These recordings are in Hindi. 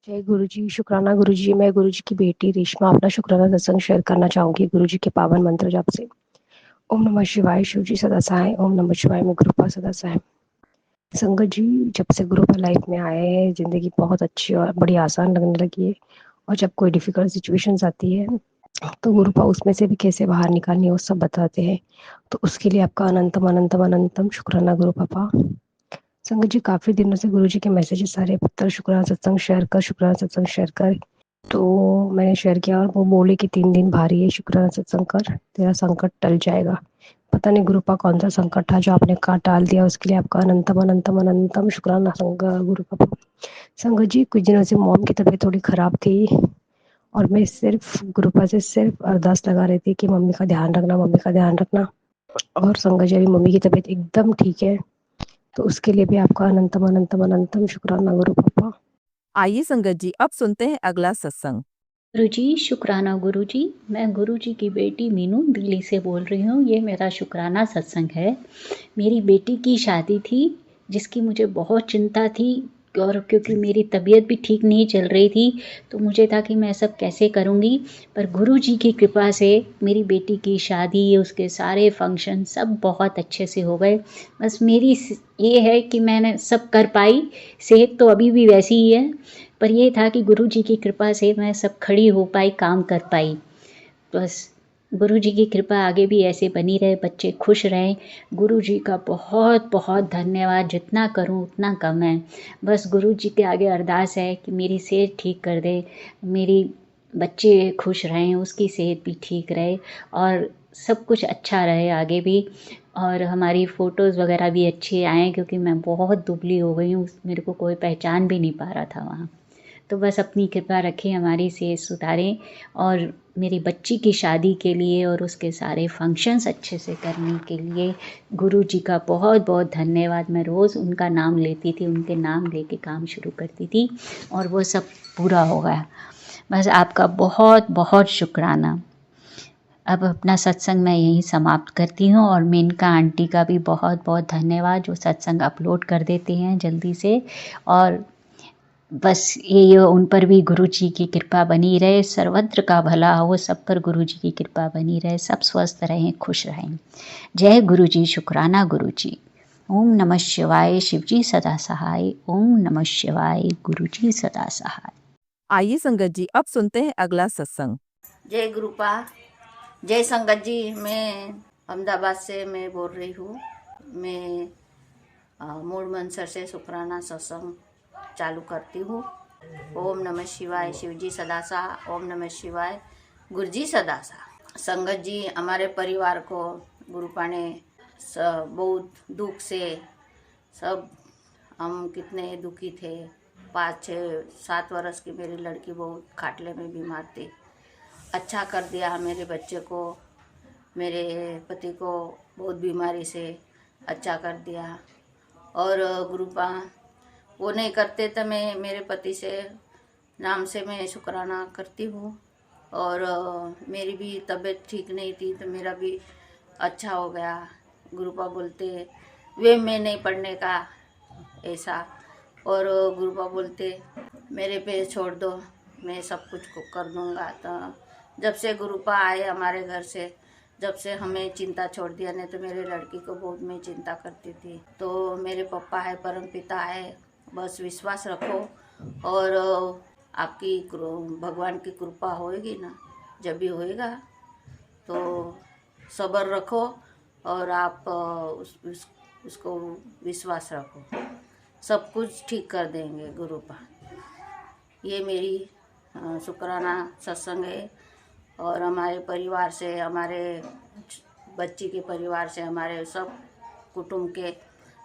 जय गुरुजी, शुक्राना गुरुजी। मैं गुरुजी की बेटी रेशमा अपना शुक्राना सत्संग शेयर करना चाहूंगी गुरुजी के पावन मंत्र जाप से। ओम नमः शिवाय, शिव जी सदा सहाय। ओम नमः शिवाय, मैं गुरुपा सदा सहाय। संगत जी, जब से गुरुपा लाइफ में आए हैं जिंदगी बहुत अच्छी और बड़ी आसान लगने लगी है। और जब कोई डिफिकल्ट सिचुएशंस आती है तो गुरुपा उसमें से भी कैसे बाहर निकालनी है वो सब बताते हैं। तो उसके लिए आपका अनंतम अनंतम अनंतम शुक्राना गुरु पापा। संगत जी, काफी दिनों से गुरु जी के मैसेजेस सारे पत्थर शुक्राना सत्संग शेयर कर, शुक्राना सत्संग शेयर कर। तो मैंने शेयर किया और वो बोले कि 3 दिन भारी है, शुक्राना सत्संग कर, तेरा संकट टल जाएगा। पता नहीं गुरुपा कौन सा संकट था जो आपने का टाल दिया, उसके लिए आपका अनंतम अनंतम अनंतम शुक्राना गुरु पापा। संगत जी, कुछ दिनों से मॉम की तबीयत थोड़ी खराब थी और मैं सिर्फ गुरुपा से सिर्फ अरदास लगा रही थी कि मम्मी का ध्यान रखना, मम्मी का ध्यान रखना। और संगत जी, अभी मम्मी की तबीयत एकदम ठीक है। तो उसके लिए भी आपका अनंतम अनंतम अनंतम शुक्राना गुरु पापा। आइए संगत जी, अब सुनते हैं अगला सत्संग। गुरुजी, शुक्राना गुरुजी। मैं गुरुजी की बेटी मीनू दिल्ली से बोल रही हूँ। ये मेरा शुक्राना सत्संग है। मेरी बेटी की शादी थी जिसकी मुझे बहुत चिंता थी, और क्योंकि मेरी तबीयत भी ठीक नहीं चल रही थी तो मुझे था कि मैं सब कैसे करूँगी। पर गुरुजी की कृपा से मेरी बेटी की शादी, उसके सारे फंक्शन सब बहुत अच्छे से हो गए। बस मेरी ये है कि मैंने सब कर पाई। सेहत तो अभी भी वैसी ही है, पर ये था कि गुरुजी की कृपा से मैं सब खड़ी हो पाई, काम कर पाई। बस गुरुजी की कृपा आगे भी ऐसे बनी रहे, बच्चे खुश रहें। गुरुजी का बहुत बहुत धन्यवाद। जितना करूं उतना कम है। बस गुरुजी के आगे अरदास है कि मेरी सेहत ठीक कर दे, मेरी बच्चे खुश रहें, उसकी सेहत भी ठीक रहे और सब कुछ अच्छा रहे आगे भी। और हमारी फ़ोटोज़ वगैरह भी अच्छे आएँ, क्योंकि मैं बहुत दुबली हो गई हूँ, मेरे को कोई पहचान भी नहीं पा रहा था वहाँ। तो बस अपनी कृपा रखें, हमारी सेहत सुधारें और मेरी बच्ची की शादी के लिए और उसके सारे फंक्शंस अच्छे से करने के लिए गुरुजी का बहुत बहुत धन्यवाद। मैं रोज़ उनका नाम लेती थी, उनके नाम लेके काम शुरू करती थी और वो सब पूरा हो गया। बस आपका बहुत बहुत शुक्राना। अब अपना सत्संग मैं यहीं समाप्त करती हूँ और मेनका आंटी का भी बहुत बहुत धन्यवाद जो सत्संग अपलोड कर देते हैं जल्दी से। और बस ये उन पर भी गुरुजी की कृपा बनी रहे, सर्वत्र का भला हो, सब पर गुरुजी की कृपा बनी रहे, सब स्वस्थ रहें, खुश रहें। जय गुरुजी, शुक्राना गुरुजी। ओम नमः शिवाय, शिवजी सदा सहाय। ओम नमः शिवाय, गुरुजी सदा सहाय। आइए संगत जी, अब सुनते हैं अगला सत्संग। जय गुरुपा, जय संगत जी। मैं अहमदाबाद से मैं बोल रही हूँ। मैं मूल मंसर से शुक्राना सत्संग चालू करती हूँ। ओम नमः शिवाय, शिवजी सदासा। ओम नमः शिवाय, गुरुजी सदासा। संगत जी, हमारे परिवार को गुरुपा ने बहुत दुख से, सब हम कितने दुखी थे। 5 6 7 वर्ष की मेरी लड़की बहुत खाटले में बीमार थी। अच्छा कर दिया मेरे बच्चे को, मेरे पति को बहुत बीमारी से अच्छा कर दिया। और गुरुपा वो नहीं करते तो मैं मेरे पति से नाम से मैं शुक्राना करती हूँ। और मेरी भी तबीयत ठीक नहीं थी तो मेरा भी अच्छा हो गया। गुरुपा बोलते वे मैं नहीं पढ़ने का ऐसा, और गुरुपा बोलते मेरे पे छोड़ दो, मैं सब कुछ को कर दूँगा। तो जब से गुरुपा आए हमारे घर से, जब से हमें चिंता छोड़ दिया, नहीं तो मेरे लड़की को बहुत मैं चिंता करती थी। तो मेरे पापा है, परम पिता है, बस विश्वास रखो और आपकी भगवान की कृपा होएगी ना, जब भी होएगा तो सब्र रखो और आप उसको विश्वास रखो, सब कुछ ठीक कर देंगे गुरुपा। ये मेरी शुक्राना सत्संग है। और हमारे परिवार से, हमारे बच्ची के परिवार से, हमारे सब कुटुंब के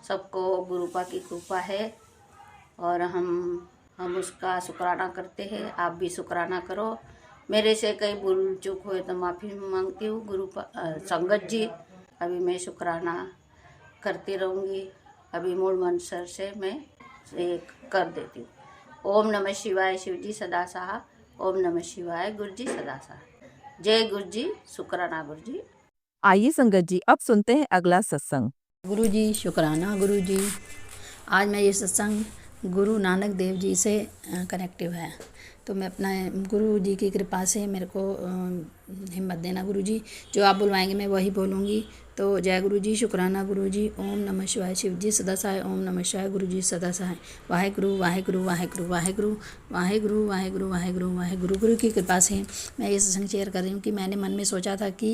सबको गुरुपा की कृपा है और हम उसका शुक्राना करते हैं। आप भी शुक्राना करो। मेरे से कहीं भूल चूक हुए तो माफ़ी मांगती हूँ गुरुपा संगत जी। अभी मैं शुक्राना करती रहूँगी। अभी मूल मंत्र से मैं एक कर देती हूँ। ओम नमः शिवाय, शिवजी सदा सहा। ओम नमः शिवाय, गुरुजी सदा सहा। जय गुरुजी, शुक्राना गुरुजी। आइए संगत जी, अब सुनते हैं अगला सत्संग। गुरुजी, शुक्राना गुरुजी। आज मैं ये सत्संग गुरु नानक देव जी से कनेक्टिव है। तो मैं अपना गुरु जी की कृपा से मेरे को हिम्मत देना गुरु जी, जो आप बुलवाएंगे मैं वही बोलूँगी। तो जय गुरु जी, शुक्राना गुरु जी। ओम नमः शिवाय, शिव जी सदा सहाय। ओम नमः शिवाय, गुरु जी सदा सहाय। वाहेगुरु वाहेगुरु वाहेगुरु वाहेगुरु वाहेगुरु वाहेगुरु वाहेगुरु वाहेगुरु। गुरु की कृपा से मैं ये सत्संग शेयर कर रही हूँ कि मैंने मन में सोचा था कि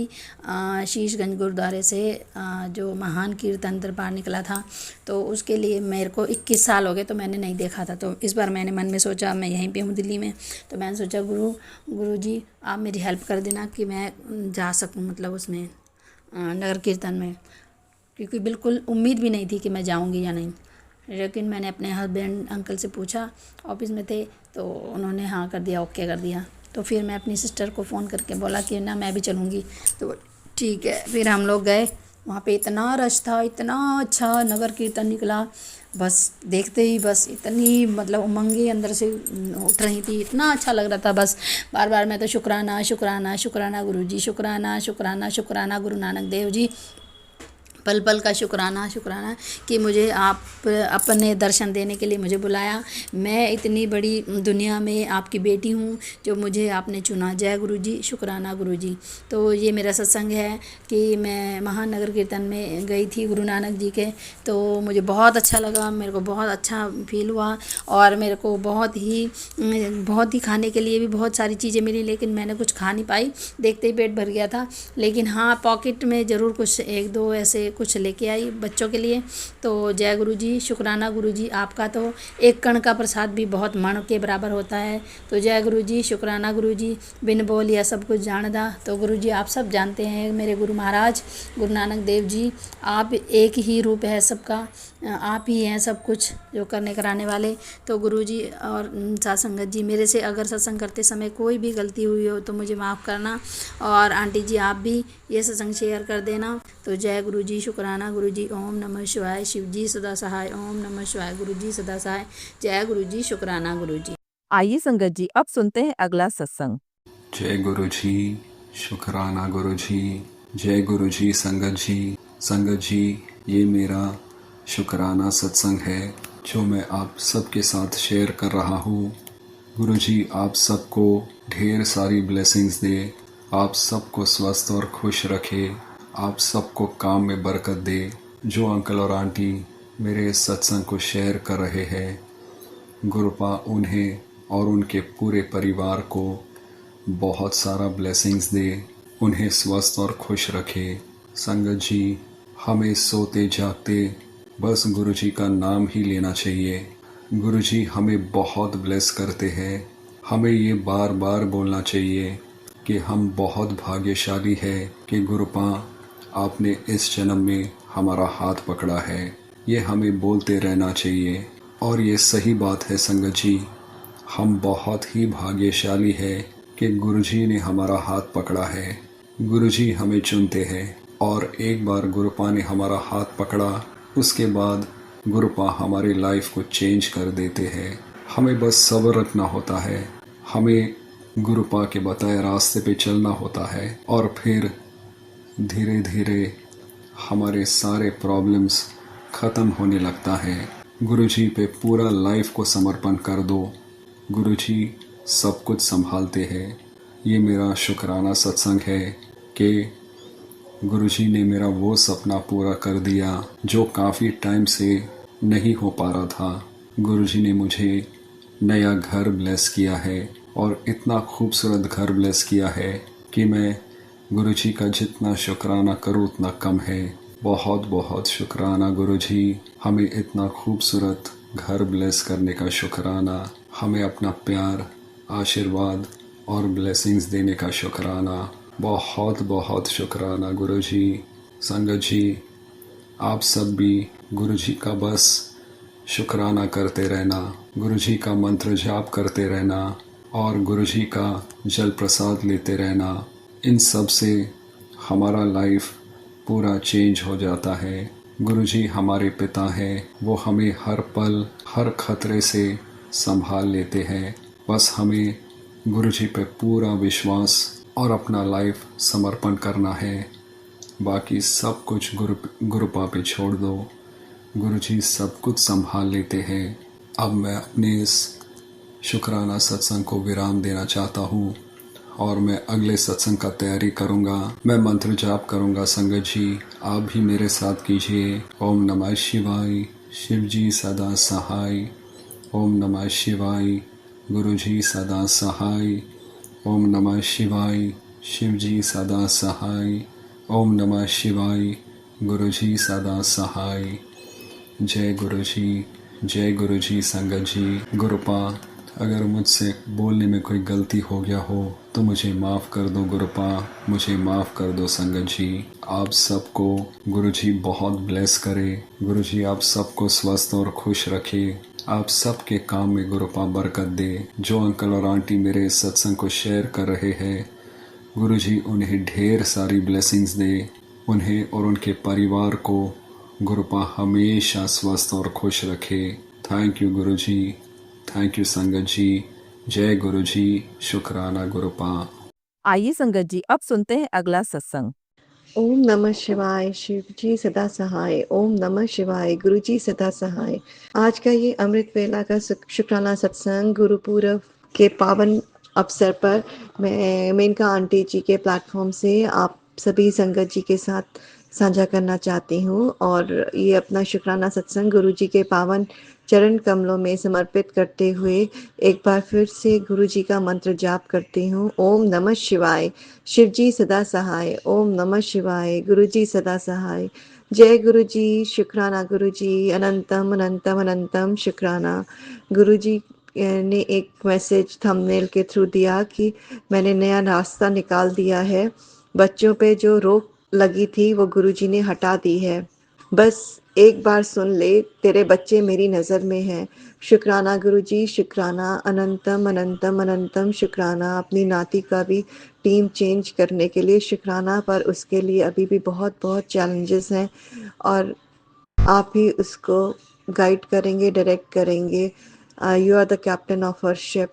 शीशगंज गुरुद्वारे से जो महान कीर्तन दरबार निकला था, तो उसके लिए मेरे को 21 साल हो गए, तो मैंने नहीं देखा था। तो इस बार मैंने मन में सोचा, मैं यहीं पे हूँ दिल्ली में, तो मैंने सोचा गुरु जी आप मेरी हेल्प कर देना कि मैं जा सकूँ, मतलब उसमें नगर कीर्तन में, क्योंकि बिल्कुल उम्मीद भी नहीं थी कि मैं जाऊंगी या नहीं। लेकिन मैंने अपने हस्बैंड अंकल से पूछा, ऑफिस में थे, तो उन्होंने हाँ कर दिया, ओके कर दिया। तो फिर मैं अपनी सिस्टर को फ़ोन करके बोला कि ना मैं भी चलूँगी, तो ठीक है। फिर हम लोग गए, वहाँ पे इतना रश था, इतना अच्छा नगर कीर्तन निकला, बस देखते ही बस इतनी मतलब उमंगे अंदर से उठ रही थी, इतना अच्छा लग रहा था। बस बार बार मैं तो शुक्राना शुक्राना शुक्राना गुरु जी, शुक्राना शुक्राना शुक्राना गुरु नानक देव जी, पल पल का शुक्राना शुक्राना कि मुझे आप अपने दर्शन देने के लिए मुझे बुलाया। मैं इतनी बड़ी दुनिया में आपकी बेटी हूँ जो मुझे आपने चुना। जय गुरु जी, शुक्राना गुरु जी। तो ये मेरा सत्संग है कि मैं महान नगर कीर्तन में गई थी गुरु नानक जी के, तो मुझे बहुत अच्छा लगा, मेरे को बहुत अच्छा फील हुआ, और मेरे को बहुत ही खाने के लिए भी बहुत सारी चीज़ें मिली, लेकिन मैंने कुछ खा नहीं पाई, देखते ही पेट भर गया था। लेकिन हाँ, पॉकेट में ज़रूर कुछ एक दो ऐसे कुछ लेके आई बच्चों के लिए। तो जय गुरु जी, शुक्राना गुरु जी, आपका तो एक कण का प्रसाद भी बहुत मण के बराबर होता है। तो जय गुरु जी, शुक्राना गुरु जी। बिन बोल या सब कुछ जानदा। तो गुरु जी आप सब जानते हैं, मेरे गुरु महाराज गुरु नानक देव जी, आप एक ही रूप है सबका, आप ही हैं सब कुछ जो करने कराने वाले। तो गुरु जी और साथ संगत जी, मेरे से अगर सत्संग करते समय कोई भी गलती हुई हो तो मुझे माफ़ करना, और आंटी जी आप भी ये सत्संग शेयर कर देना। तो जय गुरु जी, शुक्राना गुरु जी। ओम नमः शिवाय, शिव जी सदा सहाय। ओम नमः शिवाय, गुरु जी सदा सहाय। जय गुरु जी, शुक्राना गुरु जी। आइए संगत जी अब सुनते हैं अगला सत्संग। जय गुरु जी, शुक्राना गुरु जी। जय गुरु जी संगत जी। संगत जी, ये मेरा शुक्राना सत्संग है जो मैं आप सबके साथ शेयर कर रहा हूँ। गुरु जी आप सबको ढेर सारी ब्लेसिंग्स दे, आप सबको स्वस्थ और खुश रखे, आप सबको काम में बरकत दे। जो अंकल और आंटी मेरे इस सत्संग को शेयर कर रहे हैं, गुरुपा उन्हें और उनके पूरे परिवार को बहुत सारा ब्लेसिंग्स दे, उन्हें स्वस्थ और खुश रखे। संगत जी, हमें सोते जागते बस गुरु जी का नाम ही लेना चाहिए। गुरु जी हमें बहुत ब्लेस करते हैं, हमें ये बार बार बोलना चाहिए कि हम बहुत भाग्यशाली है कि गुरुपा आपने इस जन्म में हमारा हाथ पकड़ा है। ये हमें बोलते रहना चाहिए, और ये सही बात है संगत जी, हम बहुत ही भाग्यशाली है कि गुरुजी ने हमारा हाथ पकड़ा है। गुरुजी हमें चुनते हैं, और एक बार गुरुपा ने हमारा हाथ पकड़ा, उसके बाद गुरुपा हमारी लाइफ को चेंज कर देते हैं। हमें बस सब्र रखना होता है, हमें गुरुपा के बताए रास्ते पे चलना होता है, और फिर धीरे धीरे हमारे सारे प्रॉब्लम्स ख़त्म होने लगता है। गुरुजी पे पूरा लाइफ को समर्पण कर दो, गुरुजी सब कुछ संभालते हैं। ये मेरा शुक्राना सत्संग है कि गुरुजी ने मेरा वो सपना पूरा कर दिया जो काफ़ी टाइम से नहीं हो पा रहा था। गुरुजी ने मुझे नया घर ब्लेस किया है, और इतना खूबसूरत घर ब्लेस किया है कि मैं गुरुजी का जितना शुक्राना करूँ उतना कम है। बहुत बहुत शुक्राना गुरुजी, हमें इतना खूबसूरत घर ब्लेस करने का शुक्राना, हमें अपना प्यार, आशीर्वाद और ब्लेसिंग्स देने का शुक्राना। बहुत बहुत शुक्राना गुरुजी। संगत जी, आप सब भी गुरुजी का बस शुक्राना करते रहना, गुरुजी का मंत्र जाप करते रहना, और गुरुजी का जल प्रसाद लेते रहना। इन सब से हमारा लाइफ पूरा चेंज हो जाता है। गुरुजी हमारे पिता हैं, वो हमें हर पल हर खतरे से संभाल लेते हैं। बस हमें गुरुजी पे पूरा विश्वास और अपना लाइफ समर्पण करना है। बाकी सब कुछ गुरुपा पे छोड़ दो, गुरुजी सब कुछ संभाल लेते हैं। अब मैं अपने इस शुक्राना सत्संग को विराम देना चाहता हूँ और मैं अगले सत्संग का तैयारी करूँगा। मैं मंत्र जाप करूँगा। संगत जी आप भी मेरे साथ कीजिए। ओम नमः शिवाय, शिव जी सदा सहाय। ओम नमः शिवाय, गुरु जी सदा सहाय। ओम नमः शिवाय, शिव जी सदा सहाय। ओम नमः शिवाय, गुरु जी सदा सहाय। जय गुरु जी, जय गुरु जी। संगत जी गुरुपा, अगर मुझसे बोलने में कोई गलती हो गया हो तो मुझे माफ़ कर दो गुरुपा, मुझे माफ़ कर दो संगत जी। आप सबको गुरु जी बहुत ब्लेस करे। गुरु जी आप सबको स्वस्थ और खुश रखे। आप सबके काम में गुरुपा बरकत दे। जो अंकल और आंटी मेरे इस सत्संग को शेयर कर रहे हैं, गुरु जी उन्हें ढेर सारी ब्लेसिंग्स दे। उन्हें और उनके परिवार को गुरुपा हमेशा स्वस्थ और खुश रखे। Thank you Guru ji, thank you संगत जी। जय गुरु जी, शुक्राना गुरुपा। आइए संगत जी अब सुनते हैं अगला सत्संग। ओम नमः शिवाय, शिव जी सदा सहाय। ओम नमः शिवाय, गुरु जी सदा सहाय। आज का ये अमृत वेला का शुक्राना सत्संग गुरु पूरब के पावन अवसर पर मैं मेनका आंटी जी के प्लेटफॉर्म से आप सभी संगत जी के साथ साझा करना चाहती हूँ और ये अपना शुक्राना सत्संग गुरु जी के पावन चरण कमलों में समर्पित करते हुए एक बार फिर से गुरु जी का मंत्र जाप करती हूँ। ओम नमः शिवाय, शिव जी सदा सहाय। ओम नमः शिवाय, गुरु जी सदा सहाय। जय गुरु जी, शुक्राना गुरु जी, अनंतम अनंतम अनंतम शुक्राना। गुरु जी ने एक मैसेज थंबनेल के थ्रू दिया कि मैंने नया रास्ता निकाल दिया है। बच्चों पे जो रोक लगी थी वो गुरुजी ने हटा दी है। बस एक बार सुन ले, तेरे बच्चे मेरी नज़र में हैं। शुक्राना गुरुजी, शुक्राना, अनंतम अनंतम अनंतम शुक्राना। अपनी नाती का भी टीम चेंज करने के लिए शुक्राना, पर उसके लिए अभी भी बहुत बहुत चैलेंजेस हैं और आप ही उसको गाइड करेंगे, डायरेक्ट करेंगे। You are the captain of our ship,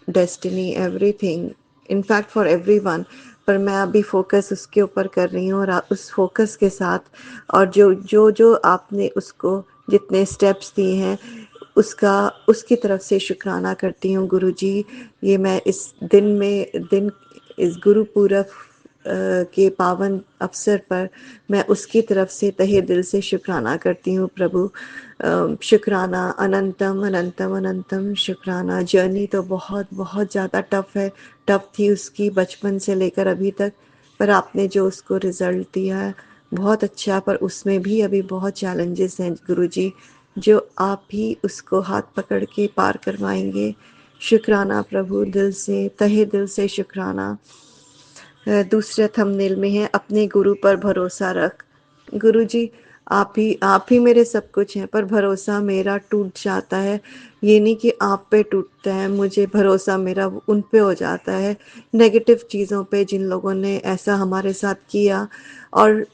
destiny, everything, in fact for everyone. पर मैं अभी फोकस उसके ऊपर कर रही हूँ और उस फोकस के साथ और जो जो जो आपने उसको जितने स्टेप्स दिए हैं उसकी तरफ से शुक्राना करती हूँ गुरुजी। ये मैं इस इस गुरु पूरब के पावन अवसर पर मैं उसकी तरफ से तहे दिल से शुक्राना करती हूँ प्रभु। शुक्राना, अनंतम अनंतम अनंतम शुक्राना। जर्नी तो बहुत बहुत ज़्यादा टफ थी उसकी, बचपन से लेकर अभी तक, पर आपने जो उसको रिजल्ट दिया है बहुत अच्छा, पर उसमें भी अभी बहुत चैलेंजेस हैं गुरुजी, जो आप ही उसको हाथ पकड़ के पार करवाएंगे। शुक्राना प्रभु, दिल से तहे दिल से शुक्राना। दूसरा थंबनेल में है, अपने गुरु पर भरोसा रख। गुरुजी आप ही मेरे सब कुछ हैं, पर भरोसा मेरा टूट जाता है। ये नहीं कि आप पे टूटता है, मुझे भरोसा मेरा उन पे हो जाता है, नेगेटिव चीज़ों पे, जिन लोगों ने ऐसा हमारे साथ किया। और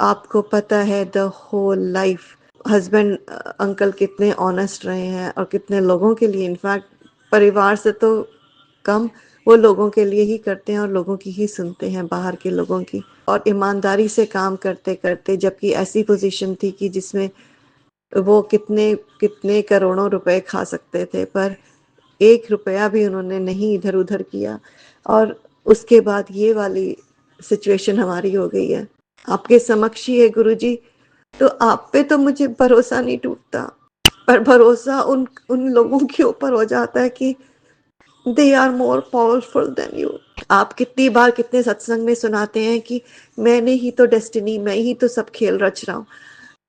आपको पता है the whole life husband uncle कितने ऑनेस्ट रहे हैं और कितने लोगों के लिए, इनफैक्ट परिवार से तो कम वो लोगों के लिए ही करते हैं और लोगों की ही सुनते हैं, बाहर के लोगों की, और ईमानदारी से काम करते करते, जबकि ऐसी पोजीशन थी कि जिसमें वो कितने कितने करोड़ों रुपए खा सकते थे, पर 1 रुपया भी उन्होंने नहीं इधर उधर किया। और उसके बाद ये वाली सिचुएशन हमारी हो गई है, आपके समक्ष ही है गुरुजी। तो आप पे तो मुझे भरोसा नहीं टूटता, पर भरोसा उन लोगों के ऊपर हो जाता है कि they are more powerful than you. आप कितनी बार कितने सत्संग में सुनाते हैं कि मैंने ही तो डेस्टिनी, मैं ही तो सब खेल रच रहा हूँ,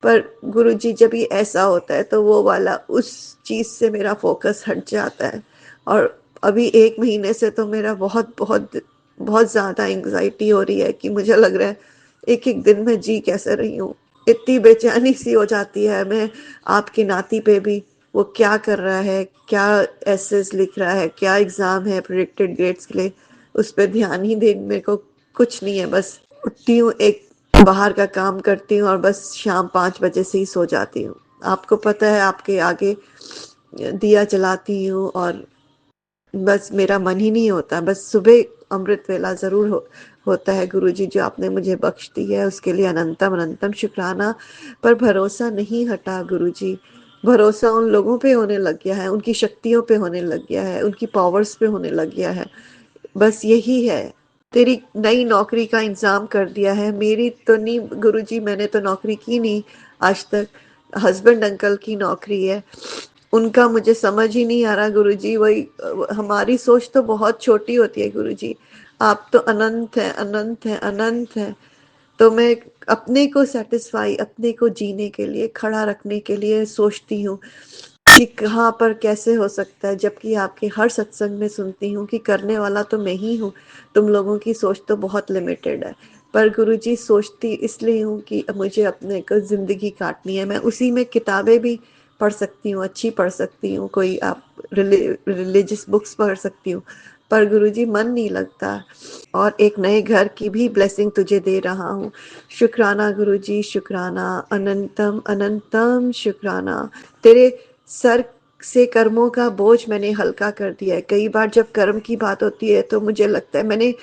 पर गुरुजी जब ये ऐसा होता है तो वो वाला उस चीज़ से मेरा फोकस हट जाता है। और अभी 1 महीने से तो मेरा बहुत बहुत बहुत ज़्यादा एंग्जाइटी हो रही है कि मुझे लग रहा है एक एक दिन में जी कैसे रही हूँ। इतनी बेचैनी सी हो जाती है। मैं आपकी नाती पे भी, वो क्या कर रहा है, क्या एसेस लिख रहा है, क्या एग्ज़ाम है प्रेडिक्टेड ग्रेड्स के लिए, उस पर ध्यान ही दे मेरे को कुछ नहीं है। बस उठती हूँ, एक बाहर का काम करती हूँ और बस शाम 5 बजे से ही सो जाती हूँ। आपको पता है, आपके आगे दिया जलाती हूँ और बस मेरा मन ही नहीं होता। बस सुबह अमृत वेला ज़रूर होता है गुरुजी, जो आपने मुझे बख्श दी है उसके लिए अनंतम अनंतम शुक्राना। पर भरोसा नहीं हटा गुरुजी। भरोसा उन लोगों पे होने लग गया है, उनकी शक्तियों पे होने लग गया है, उनकी पावर्स पे होने लग गया है। बस यही है। तेरी नई नौकरी का इंतजाम कर दिया है। मेरी तो नहीं गुरुजी, मैंने तो नौकरी की नहीं आज तक। हस्बैंड अंकल की नौकरी है, उनका मुझे समझ ही नहीं आ रहा गुरुजी। वही हमारी सोच तो बहुत छोटी होती है गुरुजी, आप तो अनंत है, अनंत है, अनंत है। तो मैं अपने को सेटिस्फाई, अपने को जीने के लिए, खड़ा रखने के लिए सोचती हूँ कि कहाँ पर कैसे हो सकता है, जबकि आपके हर सत्संग में सुनती हूँ कि करने वाला तो मैं ही हूँ। तुम लोगों की सोच तो बहुत लिमिटेड है। पर गुरुजी सोचती इसलिए हूँ कि मुझे अपने को जिंदगी काटनी है। मैं उसी में किताबें भी पढ़ सकती हूँ, अच्छी पढ़ सकती हूँ, कोई आप रिलीजियस बुक्स पढ़ सकती हूँ, पर गुरुजी मन नहीं लगता। और एक नए घर की भी ब्लेसिंग तुझे दे रहा हूँ। शुक्राना गुरुजी, शुक्राना, अनंतम अनंतम शुक्राना। तेरे सर से कर्मों का बोझ मैंने हल्का कर दिया है। कई बार जब कर्म की बात होती है तो मुझे लगता है मैंने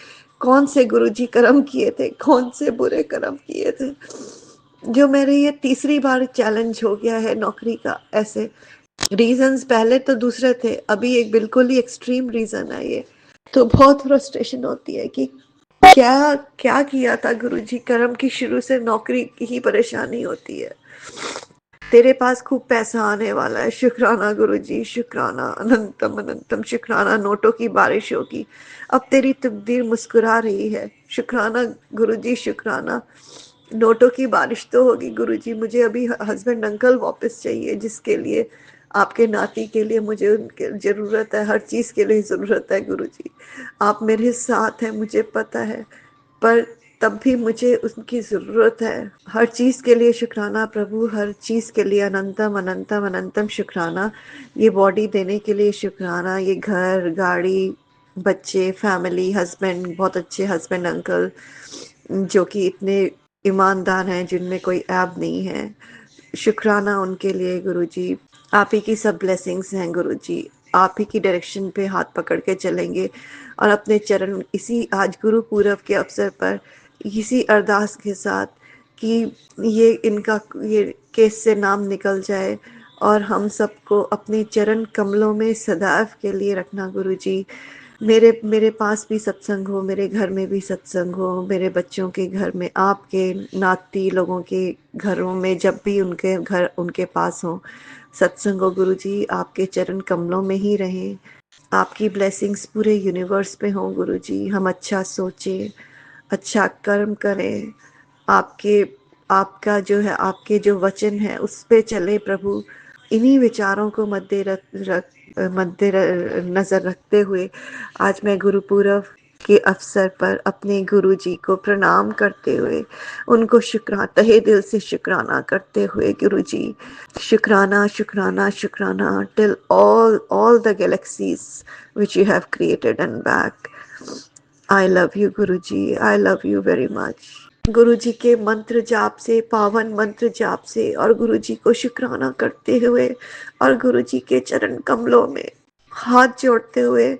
कौन से गुरुजी कर्म किए थे, कौन से बुरे कर्म किए थे, जो मेरे ये तीसरी बार चैलेंज हो गया है नौकरी का। ऐसे रीजंस पहले तो दूसरे थे, अभी एक बिल्कुल ही एक्सट्रीम रीजन है ये। तो बहुत फ्रस्ट्रेशन होती है कि क्या क्या किया था गुरुजी कर्म की, शुरू से नौकरी की ही परेशानी होती है। तेरे पास खूब पैसा आने वाला है। शुक्राना गुरुजी, शुक्राना, अनंतम अनंतम शुक्राना। नोटों की बारिश होगी, अब तेरी तकदीर मुस्कुरा रही है। शुक्राना गुरुजी, शुक्राना। नोटों की बारिश तो होगी गुरुजी। मुझे अभी हस्बैंड अंकल वापस चाहिए, जिसके लिए आपके नाती के लिए मुझे उनकी जरूरत है, हर चीज के लिए जरूरत है गुरुजी। आप मेरे साथ हैं, मुझे पता है, पर तब भी मुझे उनकी ज़रूरत है। हर चीज़ के लिए शुक्राना प्रभु, हर चीज़ के लिए अनंतम अनंतम अनंतम शुक्राना। ये बॉडी देने के लिए शुक्राना, ये घर, गाड़ी, बच्चे, फैमिली, हस्बैंड, बहुत अच्छे हस्बैंड अंकल जो कि इतने ईमानदार हैं, जिनमें कोई ऐब नहीं है। शुक्राना उनके लिए गुरुजी। आप ही की सब ब्लेसिंग्स हैं गुरुजी। आप ही की डायरेक्शन पे हाथ पकड़ के चलेंगे और अपने चरण इसी आज गुरु पूरब के अवसर पर इसी अरदास के साथ कि ये इनका ये केस से नाम निकल जाए और हम सबको अपने चरण कमलों में सदैव के लिए रखना गुरुजी। मेरे मेरे पास भी सत्संग हो, मेरे घर में भी सत्संग हो, मेरे बच्चों के घर में, आपके नाती लोगों के घरों में, जब भी उनके घर उनके पास हो सत्संग हो गुरुजी, आपके चरण कमलों में ही रहें। आपकी ब्लेसिंग्स पूरे यूनिवर्स पे हों गुरुजी। हम अच्छा सोचें, अच्छा कर्म करें, आपके आपका जो है, आपके जो वचन है उस पे चले प्रभु। इन्हीं विचारों को मद्दे नजर रखते हुए आज मैं गुरु पूरब के अवसर पर अपने गुरु जी को प्रणाम करते हुए, उनको तहे दिल से शुक्राना करते हुए गुरु जी, शुक्राना शुक्राना शुक्राना till all the galaxies which you have created and back. I love you Guruji, I love you very much। गुरुजी के मंत्र जाप से, पावन मंत्र जाप से और गुरुजी को शुक्राना करते हुए और गुरुजी के चरण कमलों में हाथ जोड़ते हुए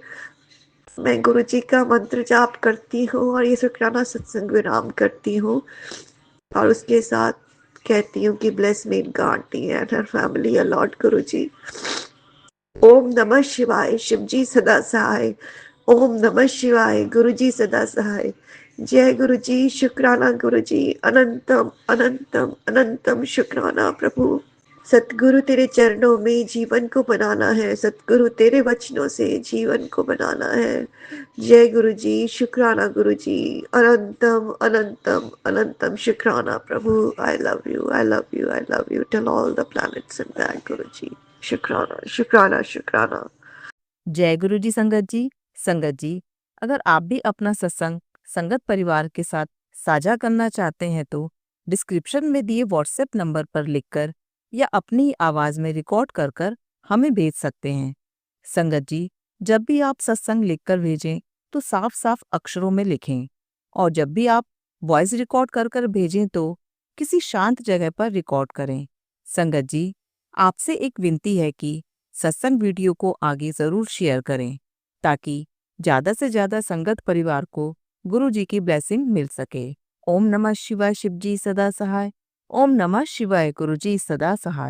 मैं गुरुजी का मंत्र जाप करती हूँ और ये शुक्राना सत्संग विराम करती हूँ। और उसके साथ कहती हूँ कि ब्लेस मी गांटी and her family a lot Guruji. ओम नमः शिवाय, शिवजी सदा सहाय। ओम नमः शिवाय, गुरुजी सदा सहाय। जय गुरुजी, शुक्राना गुरुजी, अनंतम अनंतम अनंतम शुक्राना प्रभु। सतगुरु तेरे चरणों में जीवन को बनाना है, सतगुरु तेरे वचनों से जीवन को बनाना है। जय गुरुजी, शुक्राना गुरुजी, अनंतम अनंतम अनंतम शुक्राना प्रभु। I love you, I love you, I love you till all the planets and back Guruji. शुक्राना शुक्राना शुक्राना। जय गुरु जी संगत जी। संगत जी, अगर आप भी अपना सत्संग संगत परिवार के साथ साझा करना चाहते हैं तो डिस्क्रिप्शन में दिए व्हाट्सएप नंबर पर लिखकर या अपनी आवाज में रिकॉर्ड कर कर हमें भेज सकते हैं। संगत जी, जब भी आप सत्संग लिखकर भेजें तो साफ साफ अक्षरों में लिखें, और जब भी आप वॉइस रिकॉर्ड कर कर भेजें तो किसी शांत जगह पर रिकॉर्ड करें। संगत जी, आपसे एक विनती है कि सत्संग वीडियो को आगे जरूर शेयर करें ताकि ज्यादा से ज्यादा संगत परिवार को गुरु जी की ब्लेसिंग मिल सके। ओम नमः शिवाय, शिवजी सदा सहाय। ओम नमः शिवाय, गुरुजी सदा सहाय।